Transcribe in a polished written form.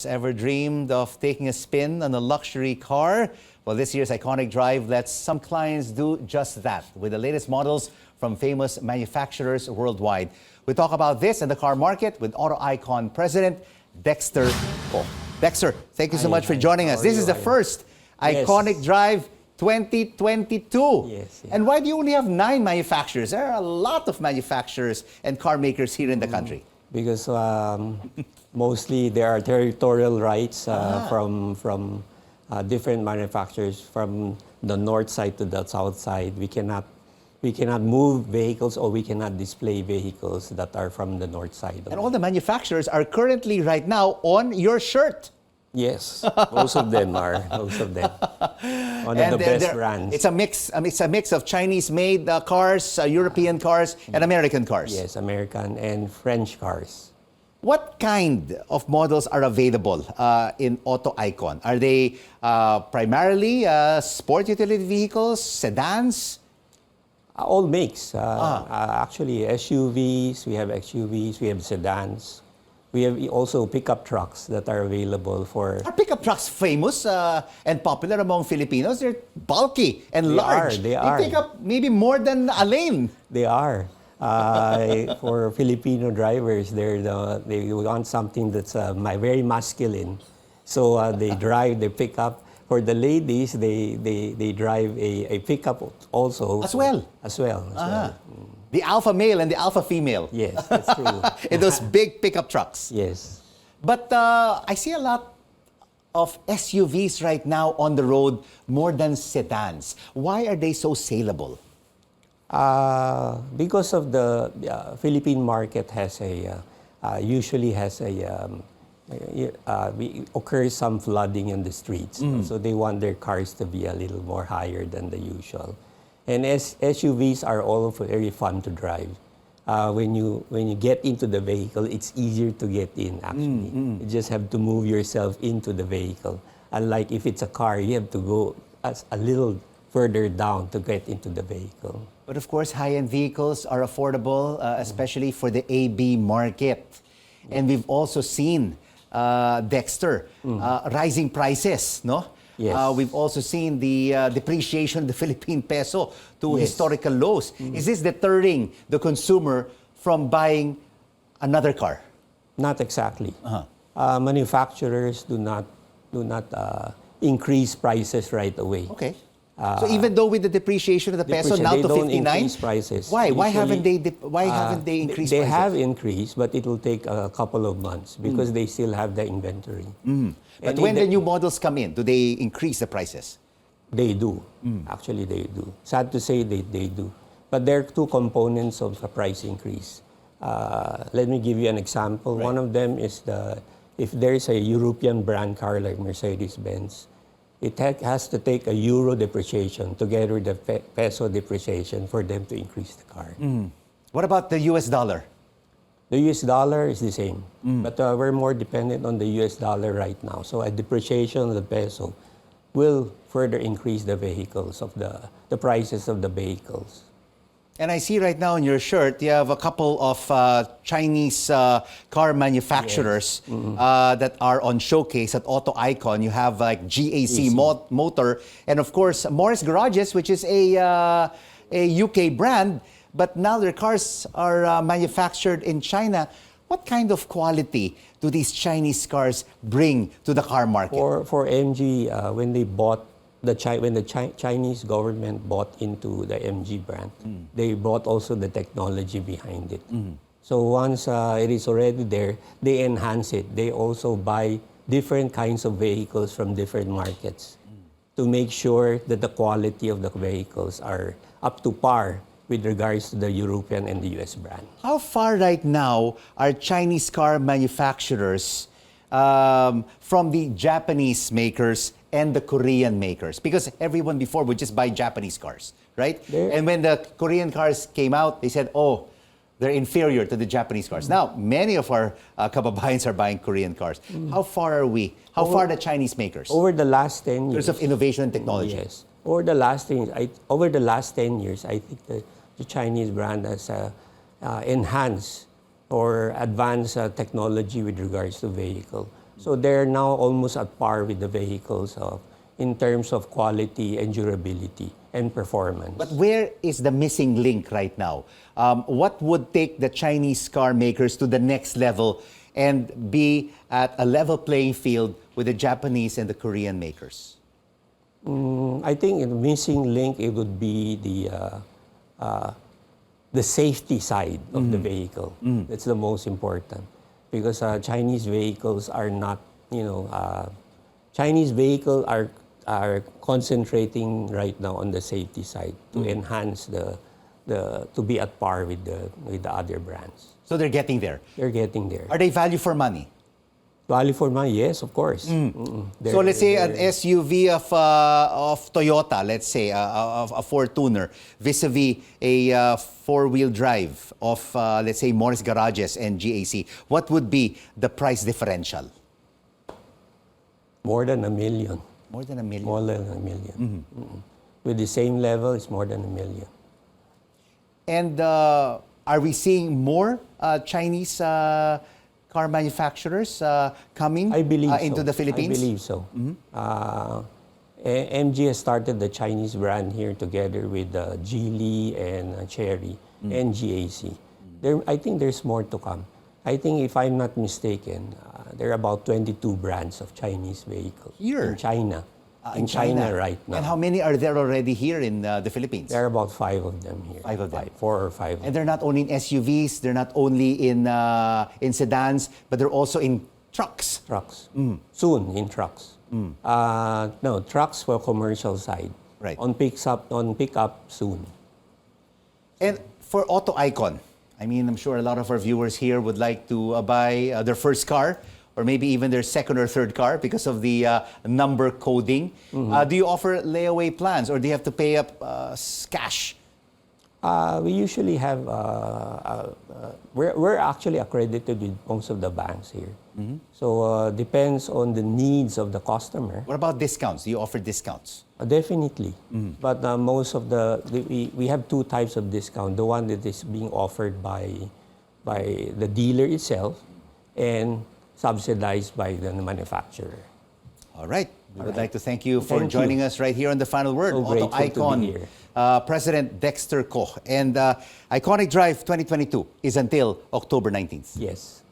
Ever dreamed of taking a spin on a luxury car? Well, this year's iconic drive lets some clients do just that with the latest models from famous manufacturers worldwide. We talk about this and the car market with Auto Icon President Dexter Co. Dexter, thank you so much for joining us. This is the first iconic drive 2022. Yes. And why do you only have 9 manufacturers? There are a lot of manufacturers and car makers here in the country. Because mostly there are territorial rights from different manufacturers from the north side to the south side. We cannot move vehicles or we cannot display vehicles that are from the north side. And all the manufacturers are currently right now on your shirt. Yes, most of them are. Most of them. One of the best brands. It's a mix. It's a mix of Chinese-made cars, European cars, and American cars. Yes, American and French cars. What kind of models are available in Auto Icon? Are they primarily sport utility vehicles, sedans? All makes. Actually, SUVs, we have XUVs, we have sedans. We have also pickup trucks that are available for... Are pickup trucks famous and popular among Filipinos? They're bulky and large. They are. They take up maybe more than a lane. They are. For Filipino drivers, they want something that's very masculine. So they pick up. For the ladies, they drive a pickup also. As well? As well. The alpha male and the alpha female. Yes, that's true. In those big pickup trucks. Yes. But I see a lot of SUVs right now on the road more than sedans. Why are they so saleable? Because of the Philippine market usually occurs some flooding in the streets. So they want their cars to be a little more higher than the usual. And SUVs are all very fun to drive. When you get into the vehicle, it's easier to get in, actually. You just have to move yourself into the vehicle. Unlike if it's a car, you have to go a little further down to get into the vehicle. But of course, high-end vehicles are affordable, especially for the AB market. And we've also seen, Dexter, rising prices, no? Yes. We've also seen the depreciation of the Philippine peso to historical lows. Is this deterring the consumer from buying another car? Not exactly. Manufacturers do not increase prices right away. Okay. So even though with the depreciation of the peso now to 59, don't increase prices. Why? Why Usually, haven't they increased They prices? have increased, but it will take a couple of months because they still have the inventory. But when the new models come in, do they increase the prices? They do. Actually, they do. Sad to say, they do. But there are two components of the price increase. Let me give you an example. Right. One of them is if there is a European brand car like Mercedes-Benz, it has to take a euro depreciation together with the peso depreciation for them to increase the car. What about the US dollar? The US dollar is the same, but we're more dependent on the US dollar right now. So a depreciation of the peso will further increase the vehicles of the prices of the vehicles. And I see right now on your shirt, you have a couple of Chinese car manufacturers that are on showcase at Auto Icon. You have like GAC Motor, and of course Morris Garages, which is a UK brand, but now their cars are manufactured in China. What kind of quality do these Chinese cars bring to the car market? For MG, when the Chinese government bought into the MG brand, they brought also the technology behind it. So once it is already there, they enhance it. They also buy different kinds of vehicles from different markets to make sure that the quality of the vehicles are up to par with regards to the European and the US brand. How far right now are Chinese car manufacturers from the Japanese makers and the Korean makers? Because everyone before would just buy Japanese cars, right? And when the Korean cars came out, they said, oh, they're inferior to the Japanese cars. Now, many of our kababayans are buying Korean cars. How far are we? How far are the Chinese makers? Over the last 10 years. In terms of innovation and technology. Yes. Over the last 10 years, I think the Chinese brand has enhanced or advanced technology with regards to vehicle. So they're now almost at par with the vehicles in terms of quality and durability and performance. But where is the missing link right now? What would take the Chinese car makers to the next level and be at a level playing field with the Japanese and the Korean makers? I think the missing link, it would be the safety side of the vehicle. That's the most important, because Chinese vehicles are not, Chinese vehicles are concentrating right now on the safety side to enhance to be at par with the other brands. So they're getting there. They're getting there. Are they value for money? Value for money, yes, of course. So let's say an SUV of Toyota, let's say a Fortuner, vis-a-vis a four-wheel drive of let's say Morris Garages and GAC. What would be the price differential? More than $1 million. More than $1 million. More than $1 million. With the same level, it's more than $1 million. And are we seeing more Chinese car manufacturers coming into the Philippines? I believe so. MG has started the Chinese brand here together with Geely and Chery and GAC. I think there's more to come. I think, if I'm not mistaken, there are about 22 brands of Chinese vehicles Here? in China. In China right now. And how many are there already here in the Philippines? There are about 5 of them here. 5 of them. 4 or 5. And they're not only in SUVs, they're not only in sedans, but they're also in trucks. Trucks. Soon in trucks. No, trucks for commercial side. Right. On pickup soon. And for Auto Icon, I mean, I'm sure a lot of our viewers here would like to buy their first car, or maybe even their second or third car because of the number coding. Do you offer layaway plans, or do you have to pay up cash? We usually have, we're actually accredited with most of the banks here. So depends on the needs of the customer. What about discounts? Do you offer discounts? Definitely. But most of we have 2 types of discount. The one that is being offered by the dealer itself and subsidized by the manufacturer. All right. We would like to thank you for joining us right here on The Final Word. So Auto Icon President Dexter Co. And Iconic Drive 2022 is until October 19th. Yes.